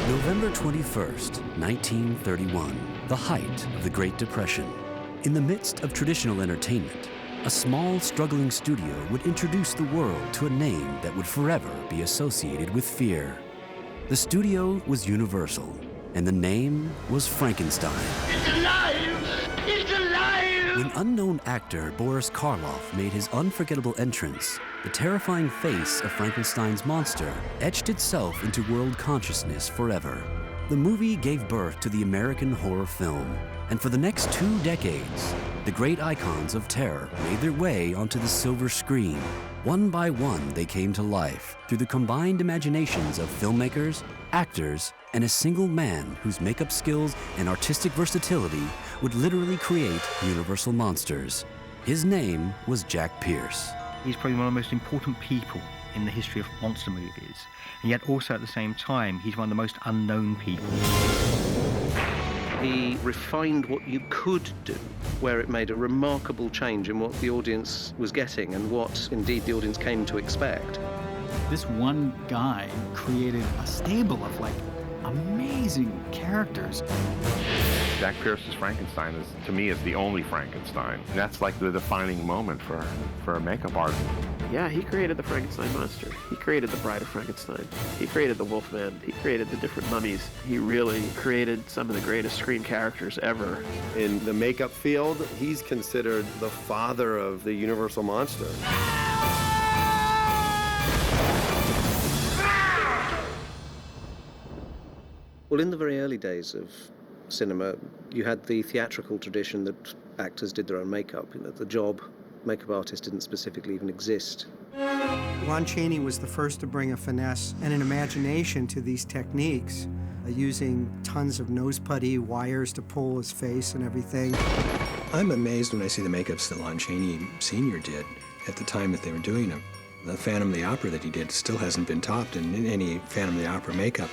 November 21st, 1931, the height of the Great Depression. In the midst of traditional entertainment, a small, struggling studio would introduce the world to a name that would forever be associated with fear. The studio was Universal, and the name was Frankenstein. It's alive! It's alive! When unknown actor Boris Karloff made his unforgettable entrance, the terrifying face of Frankenstein's monster etched itself into world consciousness forever. The movie gave birth to the American horror film, and for the next 2 decades, the great icons of terror made their way onto the silver screen. One by one, they came to life through the combined imaginations of filmmakers, actors, and a single man whose makeup skills and artistic versatility would literally create universal monsters. His name was Jack Pierce. He's probably one of the most important people in the history of monster movies, and yet also at the same time, he's one of the most unknown people. He refined what you could do, where it made a remarkable change in what the audience was getting and what, indeed, the audience came to expect. This one guy created a stable of, amazing characters. Jack Pierce's Frankenstein to me, is the only Frankenstein. And that's like the defining moment for a makeup artist. Yeah, he created the Frankenstein monster. He created the Bride of Frankenstein. He created the Wolfman. He created the different mummies. He really created some of the greatest screen characters ever. In the makeup field, he's considered the father of the Universal monster. Well, in the very early days of cinema, you had the theatrical tradition that actors did their own makeup. The job makeup artist didn't specifically even exist. Lon Chaney was the first to bring a finesse and an imagination to these techniques, using tons of nose putty, wires to pull his face and everything. I'm amazed when I see the makeups that Lon Chaney Sr. did at the time that they were doing them. The Phantom of the Opera that he did still hasn't been topped in any Phantom of the Opera makeup.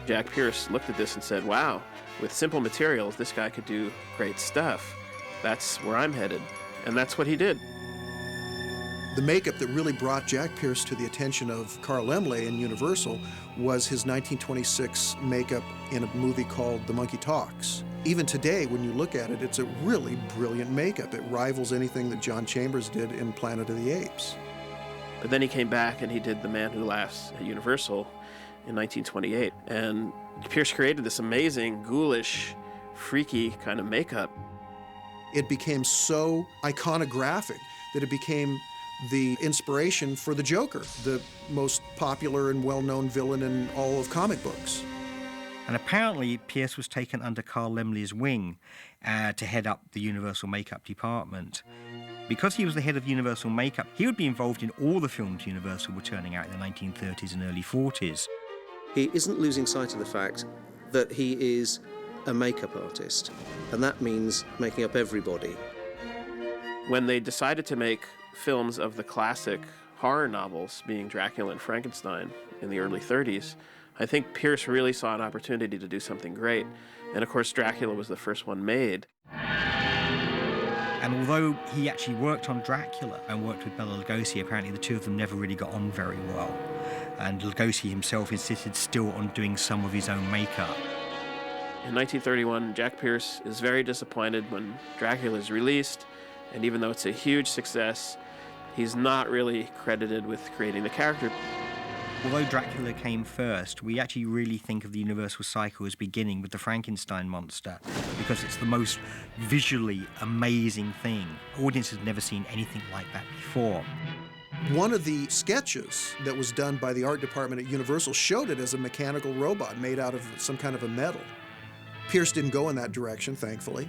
Jack Pierce looked at this and said, wow, with simple materials, this guy could do great stuff. That's where I'm headed. And that's what he did. The makeup that really brought Jack Pierce to the attention of Carl Laemmle and Universal was his 1926 makeup in a movie called The Monkey Talks. Even today, when you look at it, it's a really brilliant makeup. It rivals anything that John Chambers did in Planet of the Apes. But then he came back and he did The Man Who Laughs at Universal in 1928. And Pierce created this amazing, ghoulish, freaky kind of makeup. It became so iconographic that it became the inspiration for the Joker, the most popular and well-known villain in all of comic books. And apparently, Pierce was taken under Carl Laemmle's wing to head up the Universal makeup department. Because he was the head of Universal makeup, he would be involved in all the films Universal were turning out in the 1930s and early 40s. He isn't losing sight of the fact that he is a makeup artist, and that means making up everybody. When they decided to make films of the classic horror novels, being Dracula and Frankenstein in the early 30s, I think Pierce really saw an opportunity to do something great. And of course, Dracula was the first one made. And although he actually worked on Dracula and worked with Bela Lugosi, apparently the two of them never really got on very well. And Lugosi himself insisted still on doing some of his own makeup. In 1931, Jack Pierce is very disappointed when Dracula is released, and even though it's a huge success, he's not really credited with creating the character. Although Dracula came first, we actually really think of the Universal cycle as beginning with the Frankenstein monster, because it's the most visually amazing thing. Audiences had never seen anything like that before. One of the sketches that was done by the art department at Universal showed it as a mechanical robot made out of some kind of a metal. Pierce didn't go in that direction, thankfully.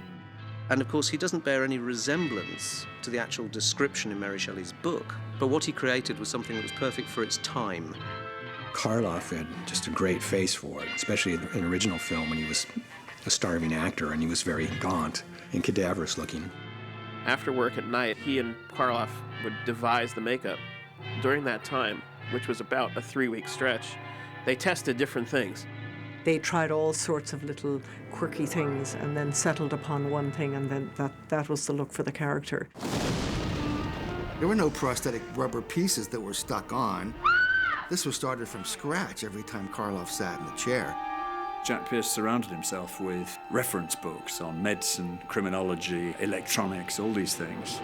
And of course, he doesn't bear any resemblance to the actual description in Mary Shelley's book, but what he created was something that was perfect for its time. Karloff had just a great face for it, especially in the original film when he was a starving actor and he was very gaunt and cadaverous looking. After work at night, he and Karloff would devise the makeup. During that time, which was about a 3-week stretch, they tested different things. They tried all sorts of little quirky things and then settled upon one thing, and then that was the look for the character. There were no prosthetic rubber pieces that were stuck on. This was started from scratch every time Karloff sat in the chair. Jack Pierce surrounded himself with reference books on medicine, criminology, electronics, all these things.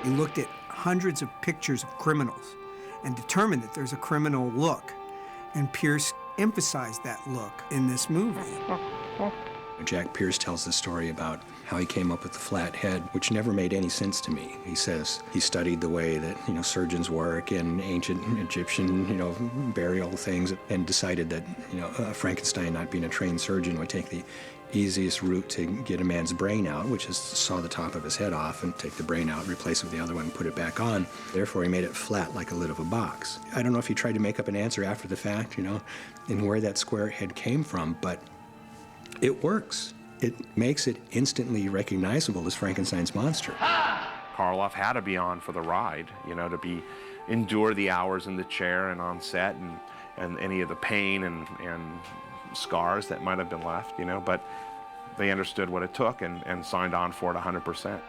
He looked at hundreds of pictures of criminals and determined that there's a criminal look. And Pierce emphasized that look in this movie. Jack Pierce tells the story about how he came up with the flat head, which never made any sense to me. He says he studied the way that, surgeons work in ancient Egyptian, burial things, and decided that, Frankenstein, not being a trained surgeon, would take the easiest route to get a man's brain out, which is to saw the top of his head off and take the brain out, replace it with the other one, and put it back on. Therefore, he made it flat like a lid of a box. I don't know if he tried to make up an answer after the fact, and where that square head came from, but it works. It makes it instantly recognizable as Frankenstein's monster. Karloff had to be on for the ride, to endure the hours in the chair and on set and any of the pain and scars that might have been left, but they understood what it took and signed on for it 100%.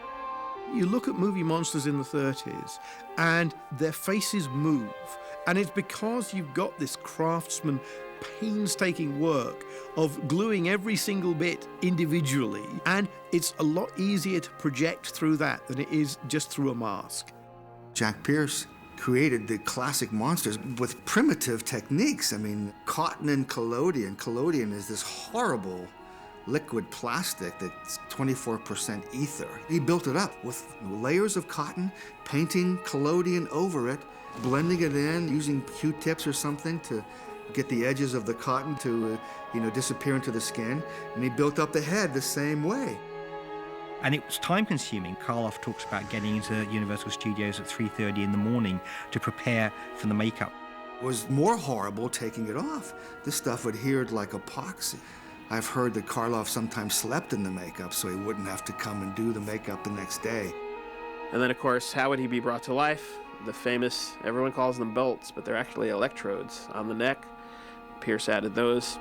You look at movie monsters in the 30s and their faces move, and it's because you've got this craftsman painstaking work of gluing every single bit individually, and it's a lot easier to project through that than it is just through a mask. Jack Pierce created the classic monsters with primitive techniques. I mean, cotton and collodion. Collodion is this horrible liquid plastic that's 24% ether. He built it up with layers of cotton, painting collodion over it, blending it in, using Q-tips or something to get the edges of the cotton to, disappear into the skin. And he built up the head the same way. And it was time-consuming. Karloff talks about getting into Universal Studios at 3:30 in the morning to prepare for the makeup. It was more horrible taking it off. This stuff adhered like epoxy. I've heard that Karloff sometimes slept in the makeup so he wouldn't have to come and do the makeup the next day. And then, of course, how would he be brought to life? The famous, everyone calls them bolts, but they're actually electrodes on the neck. Pierce added those.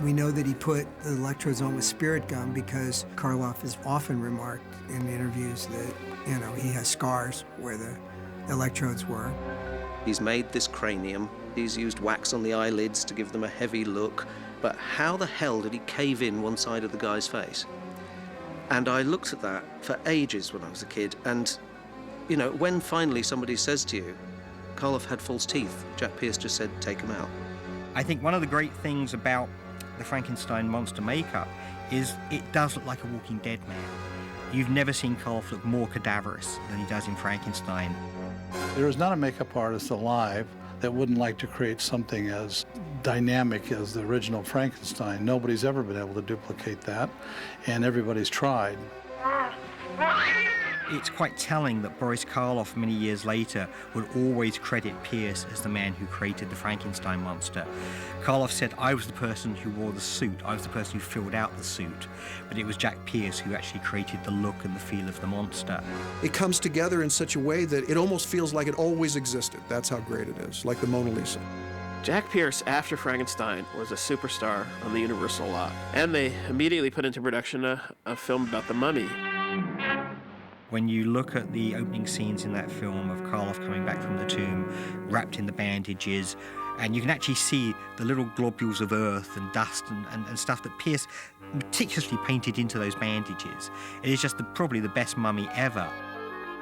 We know that he put the electrodes on with spirit gum because Karloff has often remarked in interviews that, he has scars where the electrodes were. He's made this cranium. He's used wax on the eyelids to give them a heavy look. But how the hell did he cave in one side of the guy's face? And I looked at that for ages when I was a kid. And, when finally somebody says to you, Karloff had false teeth, Jack Pierce just said, take them out. I think one of the great things about the Frankenstein monster makeup is it does look like a Walking Dead man. You've never seen Karloff look more cadaverous than he does in Frankenstein. There is not a makeup artist alive that wouldn't like to create something as dynamic as the original Frankenstein. Nobody's ever been able to duplicate that, and everybody's tried. It's quite telling that Boris Karloff, many years later, would always credit Pierce as the man who created the Frankenstein monster. Karloff said, I was the person who wore the suit, I was the person who filled out the suit, but it was Jack Pierce who actually created the look and the feel of the monster. It comes together in such a way that it almost feels like it always existed. That's how great it is, like the Mona Lisa. Jack Pierce, after Frankenstein, was a superstar on the Universal lot, and they immediately put into production a film about the mummy. When you look at the opening scenes in that film of Karloff coming back from the tomb, wrapped in the bandages, and you can actually see the little globules of earth and dust and stuff that Pierce meticulously painted into those bandages. It is just probably the best mummy ever.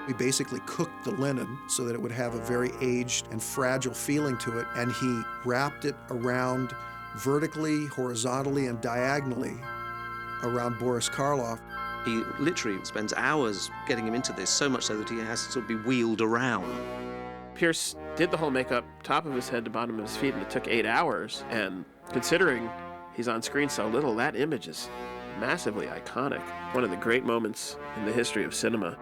We basically cooked the linen so that it would have a very aged and fragile feeling to it, and he wrapped it around vertically, horizontally, and diagonally around Boris Karloff. He literally spends hours getting him into this, so much so that he has to sort of be wheeled around. Pierce did the whole makeup, top of his head to bottom of his feet, and it took 8 hours. And considering he's on screen so little, that image is massively iconic. One of the great moments in the history of cinema.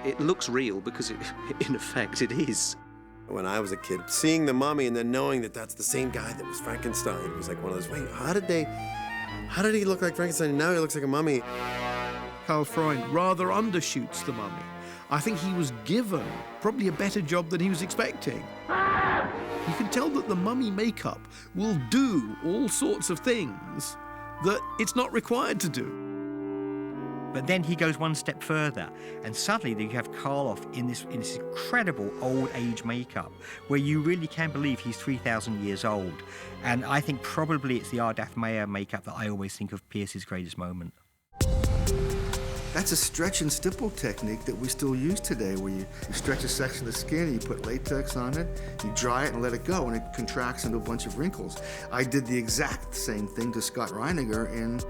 It looks real because, in effect, it is. When I was a kid, seeing the mummy and then knowing that that's the same guy that was Frankenstein was like one of those, wait, how did he look like Frankenstein and now he looks like a mummy? Karl Freund rather undershoots the mummy. I think he was given probably a better job than he was expecting. You can tell that the mummy makeup will do all sorts of things that it's not required to do. But then he goes one step further, and suddenly you have Karloff in this incredible old age makeup, where you really can believe he's 3,000 years old. And I think probably it's the Ardath Meyer makeup that I always think of Pierce's greatest moment. That's a stretch and stipple technique that we still use today, where you stretch a section of the skin, and you put latex on it, you dry it and let it go, and it contracts into a bunch of wrinkles. I did the exact same thing to Scott Reiniger in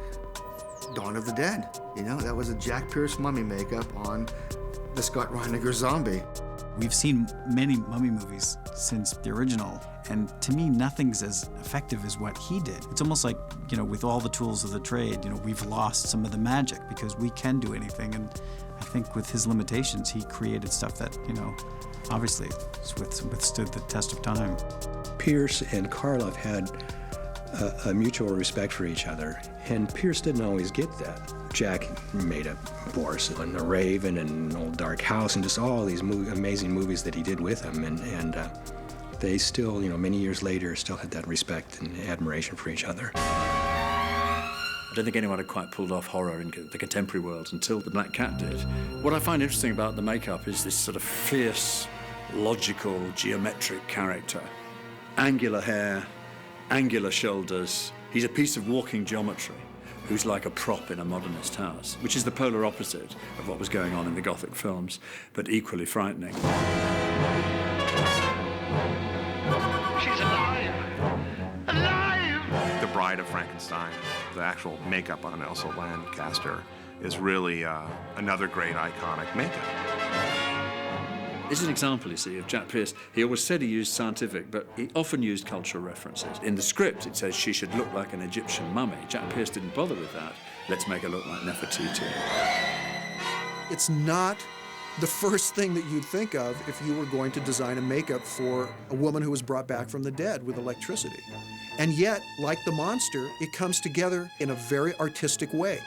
Dawn of the Dead. You know, that was a Jack Pierce mummy makeup on the Scott Reiniger zombie. We've seen many mummy movies since the original, and to me, nothing's as effective as what he did. It's almost like, you know, with all the tools of the trade, you know, we've lost some of the magic because we can do anything, and I think with his limitations, he created stuff that, you know, obviously withstood the test of time. Pierce and Karloff had a mutual respect for each other, and Pierce didn't always get that. Jack made a Boris and The Raven and An Old Dark House and just all these amazing movies that he did with him, and they still, you know, many years later, still had that respect and admiration for each other. I don't think anyone had quite pulled off horror in the contemporary world until The Black Cat did. What I find interesting about the makeup is this sort of fierce, logical, geometric character. Angular hair, angular shoulders. He's a piece of walking geometry who's like a prop in a modernist house, which is the polar opposite of what was going on in the Gothic films, but equally frightening. She's alive! Alive! The Bride of Frankenstein, the actual makeup on Elsa Lancaster, is really another great iconic makeup. This is an example, you see, of Jack Pierce. He always said he used scientific, but he often used cultural references. In the script, it says she should look like an Egyptian mummy. Jack Pierce didn't bother with that. Let's make her look like Nefertiti. It's not the first thing that you'd think of if you were going to design a makeup for a woman who was brought back from the dead with electricity. And yet, like the monster, it comes together in a very artistic way.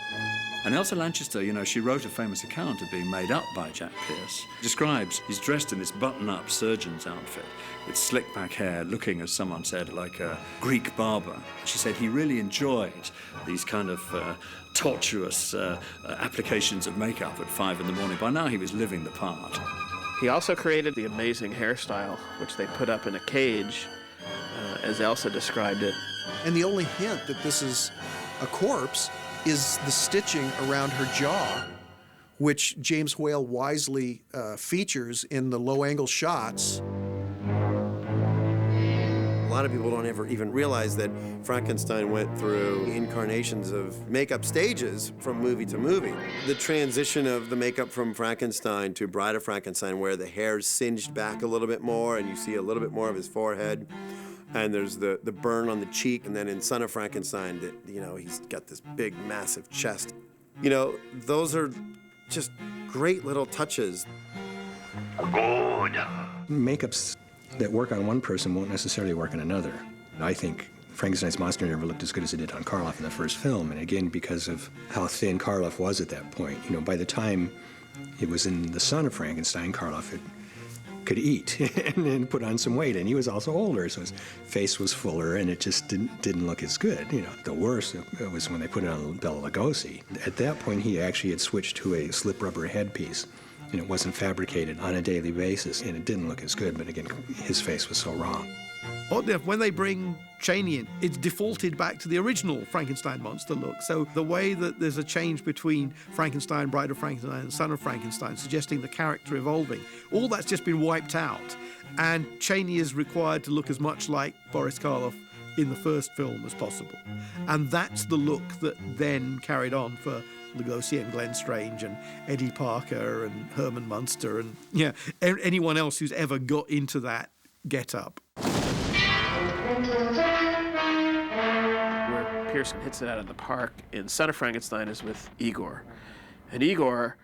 And Elsa Lanchester, you know, she wrote a famous account of being made up by Jack Pierce. Describes he's dressed in this button-up surgeon's outfit with slick-back hair, looking, as someone said, like a Greek barber. She said he really enjoyed these kind of tortuous applications of makeup at 5 in the morning. By now, he was living the part. He also created the amazing hairstyle, which they put up in a cage, as Elsa described it. And the only hint that this is a corpse is the stitching around her jaw, which James Whale wisely features in the low-angle shots. A lot of people don't ever even realize that Frankenstein went through incarnations of makeup stages from movie to movie. The transition of the makeup from Frankenstein to Bride of Frankenstein, where the hair's singed back a little bit more and you see a little bit more of his forehead, and there's the burn on the cheek, and then in Son of Frankenstein, that, you know, he's got this big, massive chest. You know, those are just great little touches. Good. Makeups that work on one person won't necessarily work on another. I think Frankenstein's monster never looked as good as it did on Karloff in the first film, and again, because of how thin Karloff was at that point. You know, by the time it was in The Son of Frankenstein, Karloff could eat and put on some weight, and he was also older, so his face was fuller, and it just didn't look as good. You know, the worst was when they put it on Bela Lugosi. At that point, he actually had switched to a slip rubber headpiece, and it wasn't fabricated on a daily basis, and it didn't look as good. But again, his face was so wrong. Oddly enough, when they bring Chaney in, it's defaulted back to the original Frankenstein monster look. So the way that there's a change between Frankenstein, Bride of Frankenstein, and Son of Frankenstein, suggesting the character evolving, all that's just been wiped out. And Chaney is required to look as much like Boris Karloff in the first film as possible. And that's the look that then carried on for Lugosi and Glenn Strange and Eddie Parker and Herman Munster and anyone else who's ever got into that get-up. Where Pearson hits it out of the park in Son of Frankenstein is with Igor. And Igor,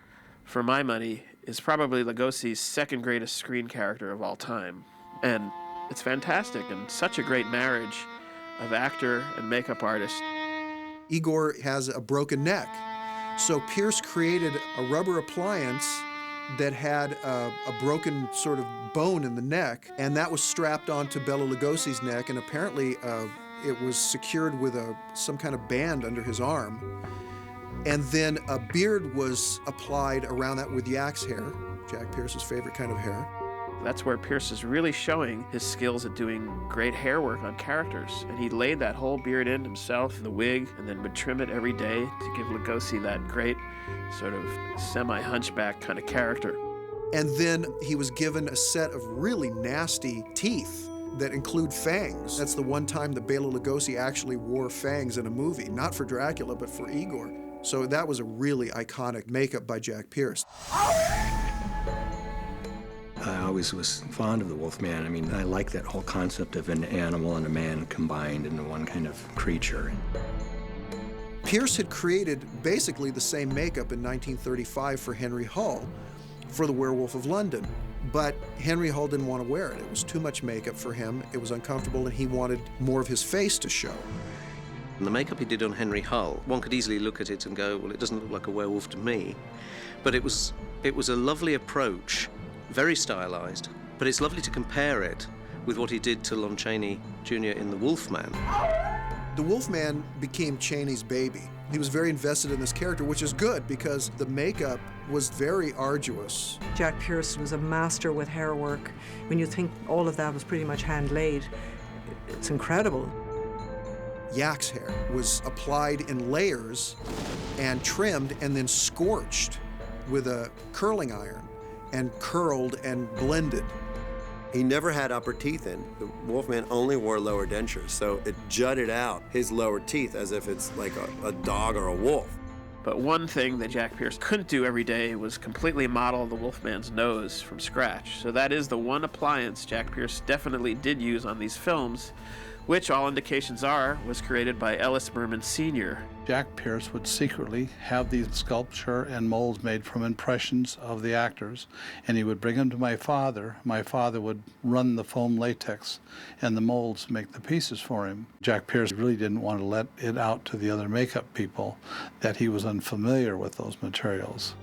for my money, is probably Lugosi's second greatest screen character of all time. And it's fantastic and such a great marriage of actor and makeup artist. Igor has a broken neck, so Pierce created a rubber appliance that had a broken sort of bone in the neck, and that was strapped onto Bela Lugosi's neck, and apparently it was secured with some kind of band under his arm. And then a beard was applied around that with yak's hair, Jack Pierce's favorite kind of hair. That's where Pierce is really showing his skills at doing great hair work on characters. And he laid that whole beard in himself, the wig, and then would trim it every day to give Lugosi that great sort of semi-hunchback kind of character. And then he was given a set of really nasty teeth that include fangs. That's the one time that Bela Lugosi actually wore fangs in a movie, not for Dracula, but for Igor. So that was a really iconic makeup by Jack Pierce. I always was fond of the Wolfman. I mean, I like that whole concept of an animal and a man combined into one kind of creature. Pierce had created basically the same makeup in 1935 for Henry Hull for the Werewolf of London. But Henry Hull didn't want to wear it. It was too much makeup for him. It was uncomfortable, and he wanted more of his face to show. And the makeup he did on Henry Hull, one could easily look at it and go, well, it doesn't look like a werewolf to me. But it was a lovely approach, very stylized, but it's lovely to compare it with what he did to Lon Chaney Jr. in The Wolfman. The Wolfman became Chaney's baby. He was very invested in this character, which is good because the makeup was very arduous. Jack Pierce was a master with hair work. When you think all of that was pretty much hand-laid, it's incredible. Yak's hair was applied in layers and trimmed and then scorched with a curling iron and curled and blended. He never had upper teeth in. The Wolfman only wore lower dentures, so it jutted out his lower teeth as if it's like a dog or a wolf. But one thing that Jack Pierce couldn't do every day was completely model the Wolfman's nose from scratch. So that is the one appliance Jack Pierce definitely did use on these films, which all indications are was created by Ellis Berman Sr. Jack Pierce would secretly have these sculpture and molds made from impressions of the actors, and he would bring them to my father. My father would run the foam latex and the molds, make the pieces for him. Jack Pierce really didn't want to let it out to the other makeup people that he was unfamiliar with those materials.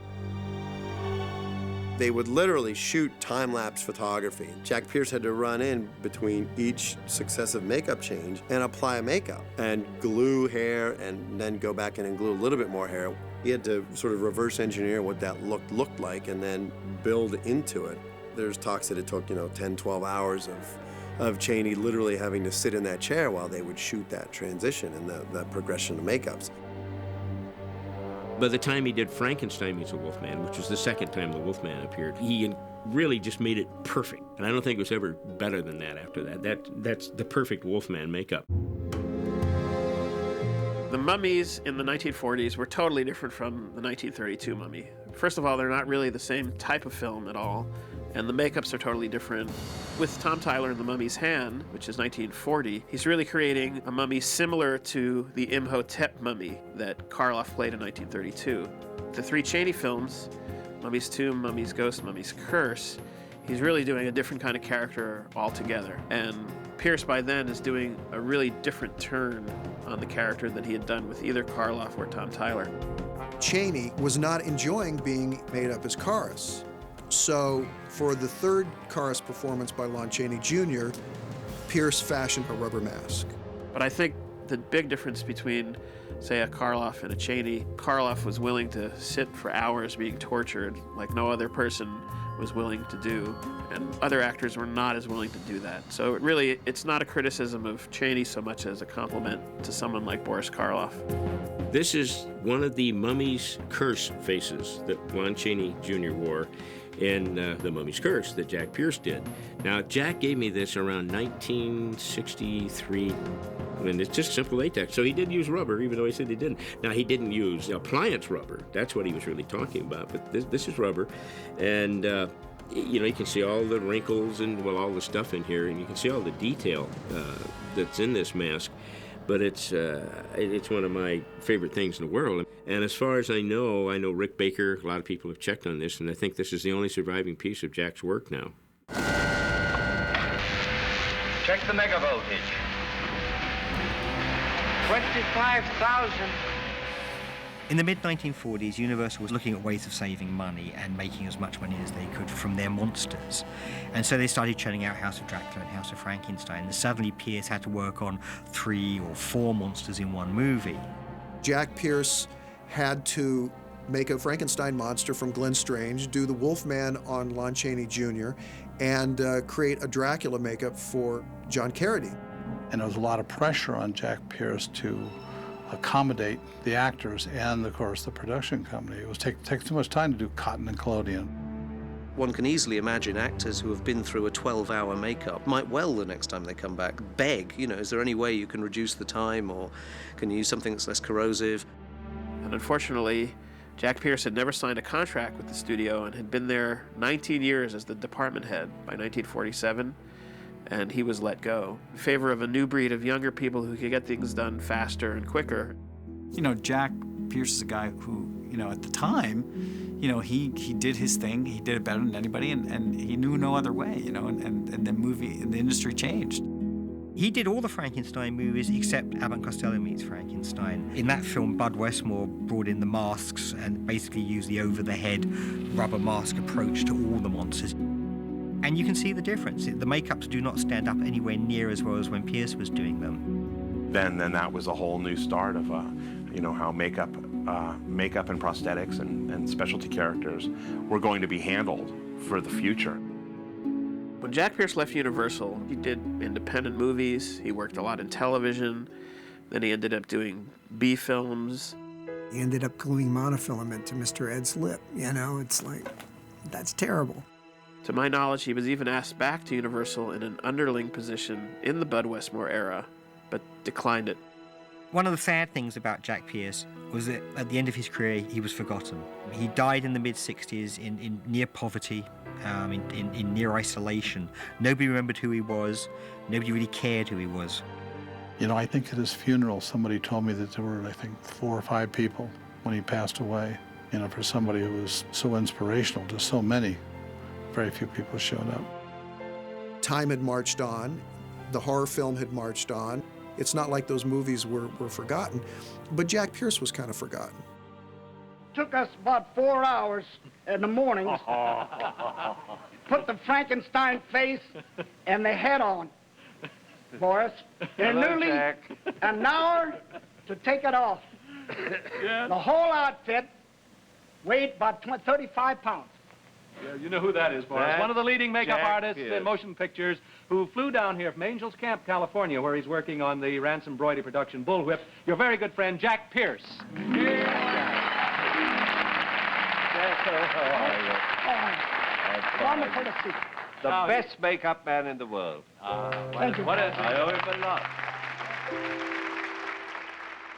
They would literally shoot time-lapse photography. Jack Pierce had to run in between each successive makeup change and apply makeup and glue hair and then go back in and glue a little bit more hair. He had to sort of reverse engineer what that looked like and then build into it. There's talks that it took, 10, 12 hours of Chaney literally having to sit in that chair while they would shoot that transition and that progression of makeups. By the time he did Frankenstein Meets the Wolfman, which was the second time the Wolfman appeared, he really just made it perfect. And I don't think it was ever better than that after that. That's the perfect Wolfman makeup. The mummies in the 1940s were totally different from the 1932 mummy. First of all, they're not really the same type of film at all, and the makeups are totally different. With Tom Tyler in The Mummy's Hand, which is 1940, he's really creating a mummy similar to the Imhotep mummy that Karloff played in 1932. The three Chaney films, Mummy's Tomb, Mummy's Ghost, Mummy's Curse, he's really doing a different kind of character altogether. And Pierce by then is doing a really different turn on the character than he had done with either Karloff or Tom Tyler. Chaney was not enjoying being made up as Karas. So for the third Karas performance by Lon Chaney Jr., Pierce fashioned a rubber mask. But I think the big difference between, say, a Karloff and a Chaney, Karloff was willing to sit for hours being tortured like no other person was willing to do, and other actors were not as willing to do that. So it's not a criticism of Chaney so much as a compliment to someone like Boris Karloff. This is one of the Mummy's Curse faces that Lon Chaney Jr. wore in The Mummy's Curse that Jack Pierce did. Now, Jack gave me this around 1963. I mean, it's just simple latex. So he did use rubber, even though he said he didn't. Now, he didn't use appliance rubber. That's what he was really talking about. But this is rubber. And, you can see all the wrinkles and, all the stuff in here. And you can see all the detail that's in this mask. But it's one of my favorite things in the world. And as far as I know Rick Baker, a lot of people have checked on this, and I think this is the only surviving piece of Jack's work now. Check the mega voltage. 25,000. In the mid-1940s, Universal was looking at ways of saving money and making as much money as they could from their monsters. And so they started churning out House of Dracula and House of Frankenstein. And suddenly Pierce had to work on 3 or 4 monsters in one movie. Jack Pierce had to make a Frankenstein monster from Glenn Strange, do the Wolfman on Lon Chaney Jr., and create a Dracula makeup for John Carradine. And there was a lot of pressure on Jack Pierce to accommodate the actors and, of course, the production company. It was takes too much time to do cotton and collodion. One can easily imagine actors who have been through a 12-hour makeup might well, the next time they come back, beg, is there any way you can reduce the time, or can you use something that's less corrosive? And unfortunately, Jack Pierce had never signed a contract with the studio and had been there 19 years as the department head by 1947, and he was let go in favor of a new breed of younger people who could get things done faster and quicker. Jack Pierce is a guy who, at the time, he did his thing, he did it better than anybody, and he knew no other way, and the industry changed. He did all the Frankenstein movies except Abbott and Costello Meets Frankenstein. In that film, Bud Westmore brought in the masks and basically used the over-the-head rubber mask approach to all the monsters. And you can see the difference. The makeups do not stand up anywhere near as well as when Pierce was doing them. Then that was a whole new start of, how makeup and prosthetics and specialty characters were going to be handled for the future. When Jack Pierce left Universal, he did independent movies, he worked a lot in television, then he ended up doing B films. He ended up gluing monofilament to Mr. Ed's lip. It's like, that's terrible. To my knowledge, he was even asked back to Universal in an underling position in the Bud Westmore era, but declined it. One of the sad things about Jack Pierce was that at the end of his career, he was forgotten. He died in the mid-60s in near poverty, in near isolation. Nobody remembered who he was. Nobody really cared who he was. I think at his funeral, somebody told me that there were, 4 or 5 people when he passed away. For somebody who was so inspirational to so many, very few people showed up. Time had marched on. The horror film had marched on. It's not like those movies were forgotten, but Jack Pierce was kind of forgotten. Took us about 4 hours in the morning. Put the Frankenstein face and the head on for us. And nearly an hour to take it off. Yeah. The whole outfit weighed about 35 pounds. Yeah, you know who that is, Boris. One of the leading makeup artists in motion pictures who flew down here from Angels Camp, California, where he's working on the Ransom Broidy production Bullwhip. Your very good friend, Jack Pierce. How are you? Wonderful to see. The best makeup man in the world. Thank you. I owe him a lot.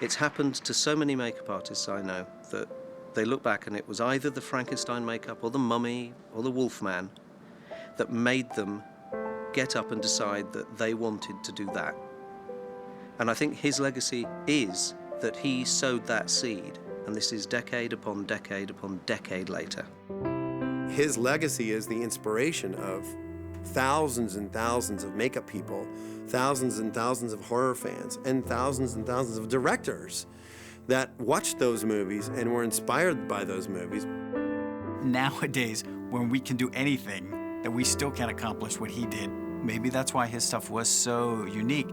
It's happened to so many makeup artists I know that they look back and it was either the Frankenstein makeup or the Mummy or the Wolfman that made them get up and decide that they wanted to do that. And I think his legacy is that he sowed that seed, and this is decade upon decade upon decade later. His legacy is the inspiration of thousands and thousands of makeup people, thousands and thousands of horror fans, and thousands of directors that watched those movies and were inspired by those movies. Nowadays, when we can do anything, that we still can't accomplish what he did. Maybe that's why his stuff was so unique.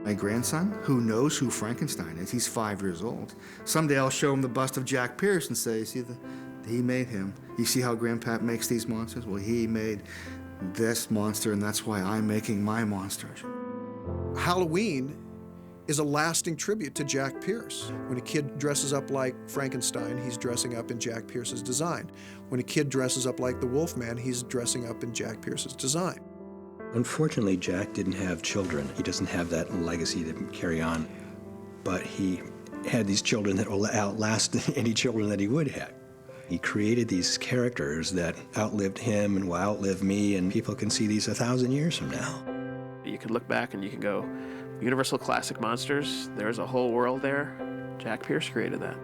My grandson, who knows who Frankenstein is, he's 5 years old. Someday I'll show him the bust of Jack Pierce and say, see, he made him. You see how Grandpap makes these monsters? Well, he made this monster, and that's why I'm making my monsters. Halloween is a lasting tribute to Jack Pierce. When a kid dresses up like Frankenstein, he's dressing up in Jack Pierce's design. When a kid dresses up like the Wolfman, he's dressing up in Jack Pierce's design. Unfortunately, Jack didn't have children. He doesn't have that legacy to carry on. But he had these children that will outlast any children that he would have. He created these characters that outlived him and will outlive me, and people can see these 1,000 years from now. You can look back and you can go, Universal Classic Monsters, there's a whole world there. Jack Pierce created that.